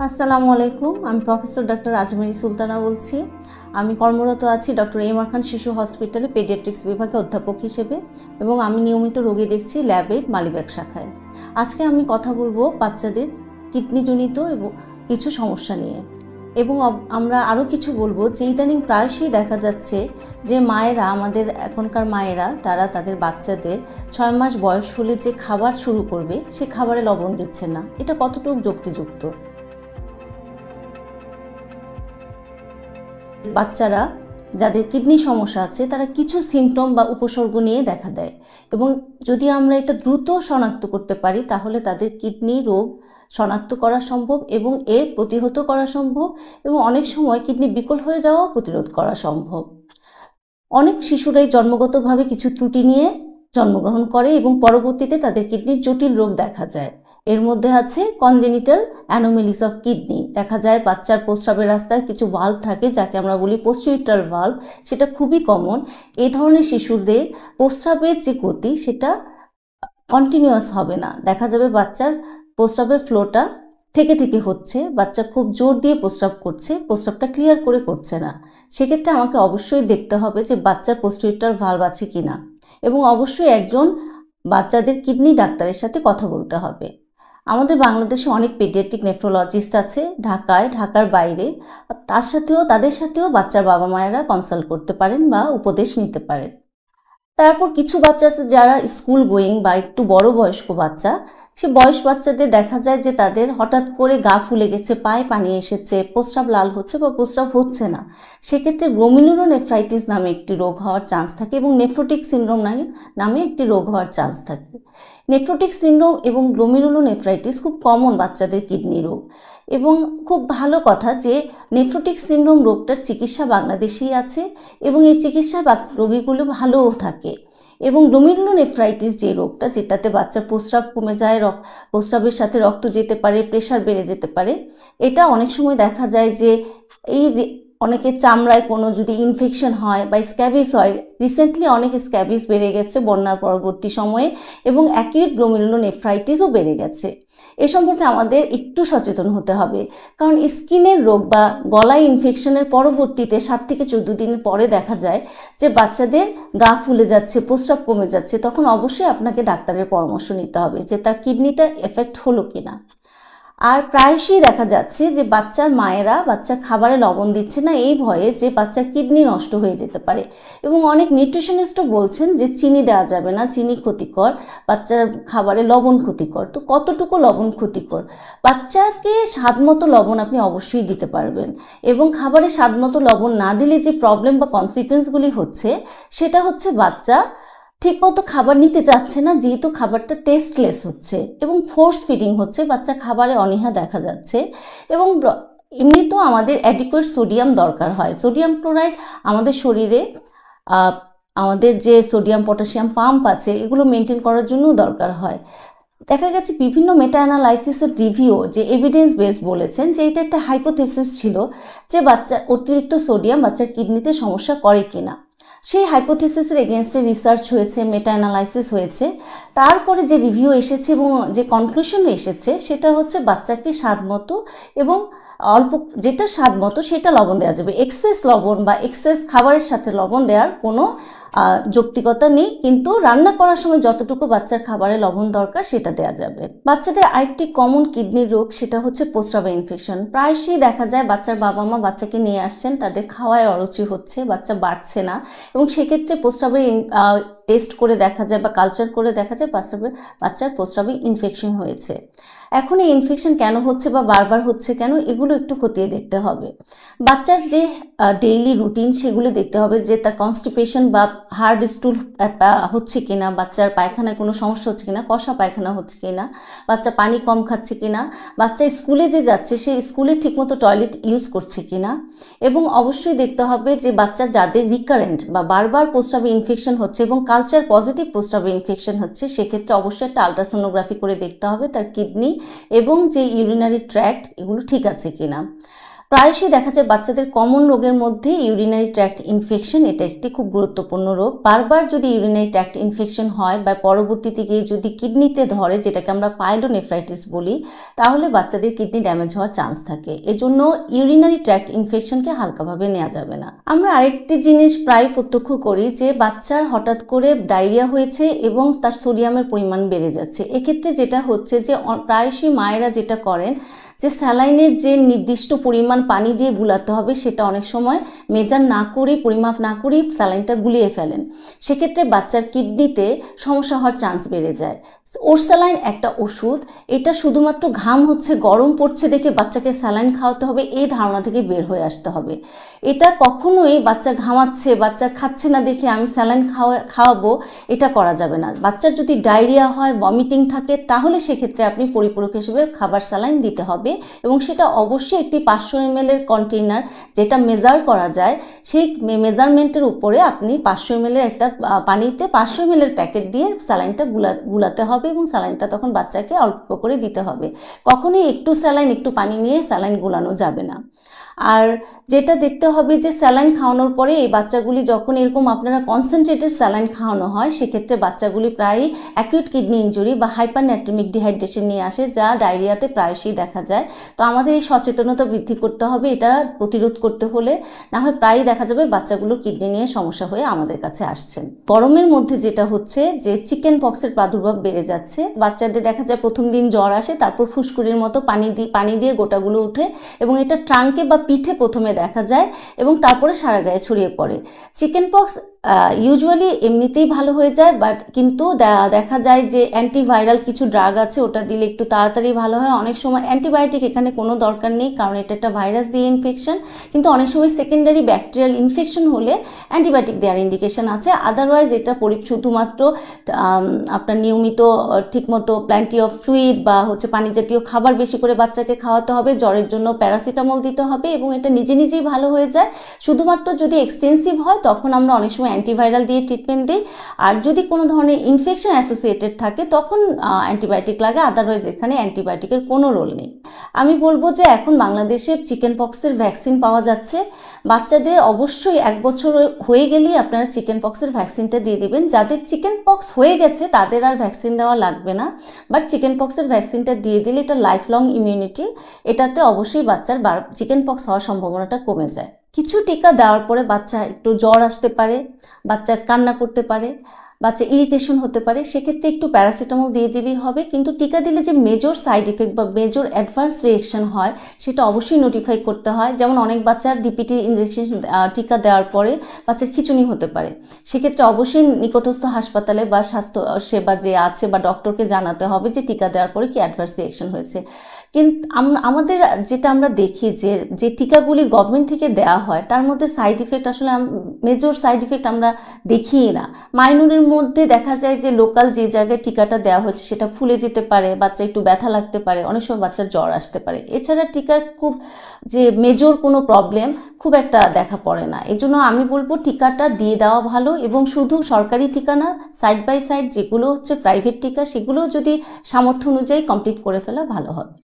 আসসালামু আলাইকুম। আমি প্রফেসর ডক্টর আজমেরি সুলতানা বলছি। আমি কর্মরত আছি ডক্টর এমআর খান শিশু হসপিটালে পেডিয়াট্রিক্স বিভাগে অধ্যাপক হিসেবে এবং আমি নিয়মিত রোগী দেখছি ল্যাবে মালিবাগ শাখায়। আজকে আমি কথা বলবো বাচ্চাদের কিডনিজনিত এবং কিছু সমস্যা নিয়ে এবং আমরা আরও কিছু বলবো যে ইদানিং প্রায়শই দেখা যাচ্ছে যে মায়েরা, আমাদের এখনকার মায়েরা, তারা তাদের বাচ্চাদের 6 মাস বয়স হলে যে খাবার শুরু করবে সে খাবারে লবণ দিচ্ছে না। এটা কতটুকু যুক্তিযুক্ত? বাচ্চারা যাদের কিডনি সমস্যা আছে তারা কিছু সিমটম বা উপসর্গ নিয়ে দেখা দেয় এবং যদি আমরা এটা দ্রুত শনাক্ত করতে পারি তাহলে তাদের কিডনি রোগ শনাক্ত করা সম্ভব এবং এর প্রতিহত করা সম্ভব এবং অনেক সময় কিডনি বিকল হয়ে যাওয়াও প্রতিরোধ করা সম্ভব। অনেক শিশুরাই জন্মগতভাবে কিছু ত্রুটি নিয়ে জন্মগ্রহণ করে এবং পরবর্তীতে তাদের কিডনির জটিল রোগ দেখা যায়। এর মধ্যে আছে কনজেনিটাল অ্যানোমেলিস অফ কিডনি। দেখা যায় বাচ্চার প্রস্রাবের রাস্তায় কিছু ভাল্ব থাকে যাকে আমরা বলি পোস্টিউরিটার ভাল্ব, সেটা খুবই কমন। এই ধরনের শিশুদের প্রস্রাবের যে গতি সেটা কন্টিনিউয়াস হবে না। দেখা যাবে বাচ্চার প্রস্রাবের ফ্লোটা থেকে থেকে হচ্ছে, বাচ্চা খুব জোর দিয়ে প্রস্রাব করছে, প্রস্রাবটা ক্লিয়ার করে করছে না। সেক্ষেত্রে আমাকে অবশ্যই দেখতে হবে যে বাচ্চার পোস্টিউরিটার ভাল্ব আছে কিনা এবং অবশ্যই একজন বাচ্চাদের কিডনি ডাক্তারের সাথে কথা বলতে হবে। আমাদের বাংলাদেশে অনেক পেডিয়াট্রিক নেফ্রোলজিস্ট আছে ঢাকায়, ঢাকার বাইরে। তাদের সাথেও বাচ্চার বাবা মায়েরা কনসাল্ট করতে পারেন বা উপদেশ নিতে পারেন। তারপর কিছু বাচ্চা আছে যারা স্কুল গোয়িং বা একটু বড় বয়স্ক বাচ্চা, সে বয়স বাচ্চাদের দেখা যায় যে তাদের হঠাৎ করে গা ফুলে গেছে, পায়ে পানি এসেছে, প্রস্রাব লাল হচ্ছে বা প্রস্রাব হচ্ছে না। সেক্ষেত্রে গ্লোমেরুলোনেফ্রাইটিস নামে একটি রোগ হওয়ার চান্স থাকে এবং নেফ্রোটিক সিনড্রোম নামে একটি রোগ হওয়ার চান্স থাকে। নেফ্রোটিক সিনড্রোম এবং গ্লোমেরুলোনেফ্রাইটিস খুব কমন বাচ্চাদের কিডনি রোগ এবং খুব ভালো কথা যে নেফ্রোটিক সিনড্রোম রোগটার চিকিৎসা বাংলাদেশেই আছে এবং এই চিকিৎসায় রোগীগুলো ভালোও থাকে। এবং গ্লোমেরুলোনেফ্রাইটিস যে রোগটা, যেটাতে বাচ্চার প্রস্রাব কমে যায়, প্রস্রাবের সাথে রক্ত যেতে পারে, প্রেশার বেড়ে যেতে পারে, এটা অনেক সময় দেখা যায় যে এই অনেকের চামড়ায় কোনো যদি ইনফেকশন হয় বা স্ক্যাবিস হয়, রিসেন্টলি অনেক স্ক্যাবিস বেড়ে গেছে বন্যার পরবর্তী সময়ে এবং অ্যাকিউট গ্লোমেরুলোনেফ্রাইটিসও বেড়ে গেছে। এ সম্পর্কে আমাদের একটু সচেতন হতে হবে, কারণ স্কিনের রোগ বা গলায় ইনফেকশনের পরবর্তীতে 7 থেকে 14 দিনের পরে দেখা যায় যে বাচ্চাদের গা ফুলে যাচ্ছে, প্রস্রাব কমে যাচ্ছে। তখন অবশ্যই আপনাকে ডাক্তারের পরামর্শ নিতে হবে যে তার কিডনিটা এফেক্ট হলো কিনা। আর প্রায়শই দেখা যাচ্ছে যে বাচ্চার মায়েরা বাচ্চার খাবারে লবণ দিচ্ছে না এই ভয়ে যে বাচ্চার কিডনি নষ্ট হয়ে যেতে পারে এবং অনেক নিউট্রিশনিস্টও বলছেন যে চিনি দেওয়া যাবে না, চিনি ক্ষতিকর, বাচ্চার খাবারে লবণ ক্ষতিকর। তো কতটুকু লবণ ক্ষতিকর? বাচ্চাকে স্বাদমতো লবণ আপনি অবশ্যই দিতে পারবেন এবং খাবারে স্বাদমতো লবণ না দিলে যে প্রবলেম বা কনসিকুয়েন্সগুলি হচ্ছে সেটা হচ্ছে বাচ্চা ঠিকমতো খাবার নিতে চাচ্ছে না, যেহেতু খাবারটা টেস্টলেস হচ্ছে এবং ফোর্স ফিডিং হচ্ছে, বাচ্চা খাবারে অনীহা দেখা যাচ্ছে। এবং এমনিতেও আমাদের অ্যাডিকুয়েট সোডিয়াম দরকার হয়। সোডিয়াম ক্লোরাইড আমাদের শরীরে আমাদের যে সোডিয়াম পটাশিয়াম পাম্প আছে এগুলো মেনটেন করার জন্য দরকার হয়। দেখা গেছে বিভিন্ন মেটা অ্যানালাইসিসের রিভিউ যে এভিডেন্স বেস বলেছেন যে এটা একটা হাইপোথেসিস ছিল যে অতিরিক্ত সোডিয়াম বাচ্চার কিডনিতে সমস্যা করে কিনা। সেই হাইপোথেসিসের এগেনস্টে রিসার্চ হয়েছে, মেটা অ্যানালাইসিস হয়েছে, তারপরে যে রিভিউ এসেছে এবং যে কনক্লুশন এসেছে সেটা হচ্ছে বাচ্চাকে স্বাদমতো এবং অল্প যেটা স্বাদমতো সেটা লবণ দেওয়া যাবে। এক্সেস লবণ বা এক্সেস খাবারের সাথে লবণ দেওয়ার কোনো যৌক্তিকতা নেই, কিন্তু রান্না করার সময় যতটুকু বাচ্চার খাবারে লবণ দরকার সেটা দেওয়া যাবে। বাচ্চাদের আরেকটি কমন কিডনির রোগ সেটা হচ্ছে প্রস্রাবের ইনফেকশন। প্রায়শই দেখা যায় বাচ্চার বাবা মা বাচ্চাকে নিয়ে আসছেন, তাদের খাওয়ায় অরুচি হচ্ছে, বাচ্চা বাড়ছে না এবং সেক্ষেত্রে প্রস্রাবের টেস্ট করে দেখা যায় বা কালচার করে দেখা যায় বাচ্চার প্রস্রাবে ইনফেকশন হয়েছে। এখন এই ইনফেকশন কেন হচ্ছে বা বারবার হচ্ছে কেন, এগুলো একটু খতিয়ে দেখতে হবে। বাচ্চার যে ডেইলি রুটিন সেগুলো দেখতে হবে যে তার কনস্টিপেশন বা হার্ড স্টুল হচ্ছে কিনা, বাচ্চার পায়খানায় কোনো সমস্যা হচ্ছে কিনা, কষা পায়খানা হচ্ছে কিনা, বাচ্চা পানি কম খাচ্ছে কিনা, বাচ্চা স্কুলে যে যাচ্ছে সেই স্কুলে ঠিকমতো টয়লেট ইউজ করছে কিনা এবং অবশ্যই দেখতে হবে যে বাচ্চা যাদের রিকারেন্ট বা বারবার প্রস্রাবে ইনফেকশন হচ্ছে এবং কালচার পজিটিভ প্রস্রাবে ইনফেকশন হচ্ছে সেক্ষেত্রে অবশ্যই একটা আলট্রাসোনোগ্রাফি করে দেখতে হবে তার কিডনি এবং যে ইউরিনারি ট্র্যাক্ট এগুলো ঠিক আছে কিনা। প্রায়শই দেখা যায় বাচ্চাদের কমন রোগের মধ্যে ইউরিনারি ট্র্যাক্ট ইনফেকশন, এটা একটি খুব গুরুত্বপূর্ণ রোগ। বারবার যদি ইউরিনারি ট্র্যাক্ট ইনফেকশন হয় বা পরবর্তীতে গিয়ে যদি কিডনিতে ধরে, যেটাকে আমরা পাইলোনেফ্রাইটিস বলি, তাহলে বাচ্চাদের কিডনি ড্যামেজ হওয়ার চান্স থাকে। এজন্য ইউরিনারি ট্র্যাক্ট ইনফেকশনকে হালকাভাবে নেওয়া যাবে না। আমরা আরেকটি জিনিস প্রায় প্রত্যক্ষ করি যে বাচ্চার হঠাৎ করে ডায়রিয়া হয়েছে এবং তার সোডিয়ামের পরিমাণ বেড়ে যাচ্ছে। এক্ষেত্রে যেটা হচ্ছে যে প্রায়শই মায়েরা যেটা করেন যে স্যালাইনের যে নির্দিষ্ট পরিমাণ পানি দিয়ে গুলাতে হবে সেটা অনেক সময় মেজার না করেই, পরিমাপ না করেই স্যালাইনটা গুলিয়ে ফেলেন। সেক্ষেত্রে বাচ্চার কিডনিতে সমস্যা হওয়ার চান্স বেড়ে যায়। ওরস্যালাইন একটা ওষুধ, এটা শুধুমাত্র ঘাম হচ্ছে, গরম পড়ছে দেখে বাচ্চাকে স্যালাইন খাওয়াতে হবে এই ধারণা থেকে বের হয়ে আসতে হবে। এটা কখনোই বাচ্চা ঘামাচ্ছে, বাচ্চা খাচ্ছে না দেখে আমি স্যালাইন খাওয়াবো, এটা করা যাবে না। বাচ্চার যদি ডায়রিয়া হয়, ভমিটিং থাকে, তাহলে সেক্ষেত্রে আপনি পরিপূরক হিসেবে খাবার স্যালাইন দিতে হবে এবং সেটা অবশ্যই একটি 500 ml এর কন্টেইনার যেটা মেজার করা যায়, সেই মেজারমেন্টের উপরে আপনি 500 ml এর একটা পানিতে 500 ml এর প্যাকেট দিয়ে স্যালাইনটা গুলাতে হবে এবং স্যালাইনটা তখন বাচ্চাকে অল্প করে দিতে হবে। কখনোই একটু স্যালাইন একটু পানি নিয়ে স্যালাইন গোলানো যাবে না। আর যেটা দেখতে হবে যে স্যালাইন খাওয়ানোর পরে এই বাচ্চাগুলি যখন এরকম আপনারা কনসেন্ট্রেটেড স্যালাইন খাওয়ানো হয়, সেক্ষেত্রে বাচ্চাগুলি প্রায়ই অ্যাকিউট কিডনি ইনজুরি বা হাইপারন্যাট্রিমিক ডিহাইড্রেশন নিয়ে আসে, যা ডায়রিয়াতে প্রায়শই দেখা যায়। তো আমাদের এই সচেতনতা বৃদ্ধি করতে হবে এটা প্রতিরোধ করতে হলে, না হয় প্রায়ই দেখা যাবে বাচ্চাগুলো কিডনি নিয়ে সমস্যা হয়ে আমাদের কাছে আসছেন। গরমের মধ্যে যেটা হচ্ছে যে চিকেন পক্সের প্রাদুর্ভাব বেড়ে যাচ্ছে। বাচ্চাদের দেখা যায় প্রথম দিন জ্বর আসে, তারপর ফুসকুড়ির মতো পানি দিয়ে গোটাগুলো উঠে এবং এটা ট্রাঙ্কে বা পিঠে প্রথমে দেখা যায় এবং তারপরে সারা গায়ে ছড়িয়ে পড়ে। চিকেন পক্স ইউজুয়ালি এমনিতেই ভালো হয়ে যায়, বাট কিন্তু দেখা যায় যে অ্যান্টিভাইরাল কিছু ড্রাগ আছে, ওটা দিলে একটু তাড়াতাড়ি ভালো হয়। অনেক সময় অ্যান্টিবায়োটিক এখানে কোনো দরকার নেই, কারণ এটা একটা ভাইরাস দিয়ে ইনফেকশন, কিন্তু অনেক সময় সেকেন্ডারি ব্যাকটেরিয়াল ইনফেকশন হলে অ্যান্টিবায়োটিক দেওয়ার ইন্ডিকেশন আছে। আদারওয়াইজ এটা শুধুমাত্র আপনার নিয়মিত ঠিকমতো প্ল্যান্টি অফ ফ্লুইড বা পানি জাতীয় খাবার বেশি করে বাচ্চাকে খাওয়াতে হবে। জ্বরের জন্য প্যারাসিটামল দিতে হবে এবং এটা নিজেই ভালো হয়ে যায়। শুধুমাত্র যদি এক্সটেন্সিভ হয় তখন আমরা অনেক সময় অ্যান্টিভাইরাল দিয়ে ট্রিটমেন্ট দিই, আর যদি কোনো ধরনের ইনফেকশন অ্যাসোসিয়েটেড থাকে তখন অ্যান্টিবায়োটিক লাগে। আদারওয়াইজ এখানে অ্যান্টিবায়োটিকের কোনো রোল নেই। আমি বলবো যে এখন বাংলাদেশে চিকেন পক্সের ভ্যাকসিন পাওয়া যাচ্ছে। বাচ্চাদের অবশ্যই 1 বছর হয়ে গেলেই আপনারা চিকেন পক্সের ভ্যাকসিনটা দিয়ে দেবেন। যাদের চিকেন পক্স হয়ে গেছে তাদের আর ভ্যাকসিন দেওয়া লাগবে না, বাট চিকেন পক্সের ভ্যাকসিনটা দিয়ে দিলে এটা লাইফ লং ইমিউনিটি, এটাতে অবশ্যই বাচ্চার চিকেন পক্স হওয়ার সম্ভাবনাটা কমে যায়। কিছু টিকা দেওয়ার পরে বাচ্চা একটু জ্বর আসতে পারে, বাচ্চা কান্না করতে পারে, বাচ্চা ইরিটেশন হতে পারে, সেক্ষেত্রে একটু প্যারাসিটামল দিয়ে দিলেই হবে। কিন্তু টিকা দিলে যে মেজর সাইড ইফেক্ট বা মেজর অ্যাডভান্স রিয়েকশন হয় সেটা অবশ্যই নোটিফাই করতে হয়। যেমন অনেক বাচ্চার ডিপিটি ইনজেকশন টিকা দেওয়ার পরে বাচ্চার খিঁচুনি হতে পারে, সেক্ষেত্রে অবশ্যই নিকটস্থ হাসপাতালে বা স্বাস্থ্য সেবা যে আছে বা ডক্টরকে জানাতে হবে যে টিকা দেওয়ার পরে কি অ্যাডভান্স রিয়েকশন হয়েছে। কিন্তু আমাদের যেটা আমরা দেখি যে টিকাগুলি গভর্নমেন্ট থেকে দেওয়া হয় তার মধ্যে সাইড ইফেক্ট আসলে মেজর সাইড ইফেক্ট আমরা দেখিই না। মাইনরের মধ্যে দেখা যায় যে লোকাল যে জায়গায় টিকাটা দেওয়া হচ্ছে সেটা ফুলে যেতে পারে, বাচ্চা একটু ব্যথা লাগতে পারে, অনেক সময় বাচ্চার জ্বর আসতে পারে। এছাড়া টিকার খুব যে মেজর কোনো প্রবলেম খুব একটা দেখা পড়ে না। এই জন্য আমি বলবো টিকাটা দিয়ে দেওয়া ভালো, এবং শুধু সরকারি টিকা না, সাইড বাই সাইড যেগুলো প্রাইভেট টিকা সেগুলো যদি সামর্থ্য অনুযায়ী কমপ্লিট করে ফেলা ভালো হবে।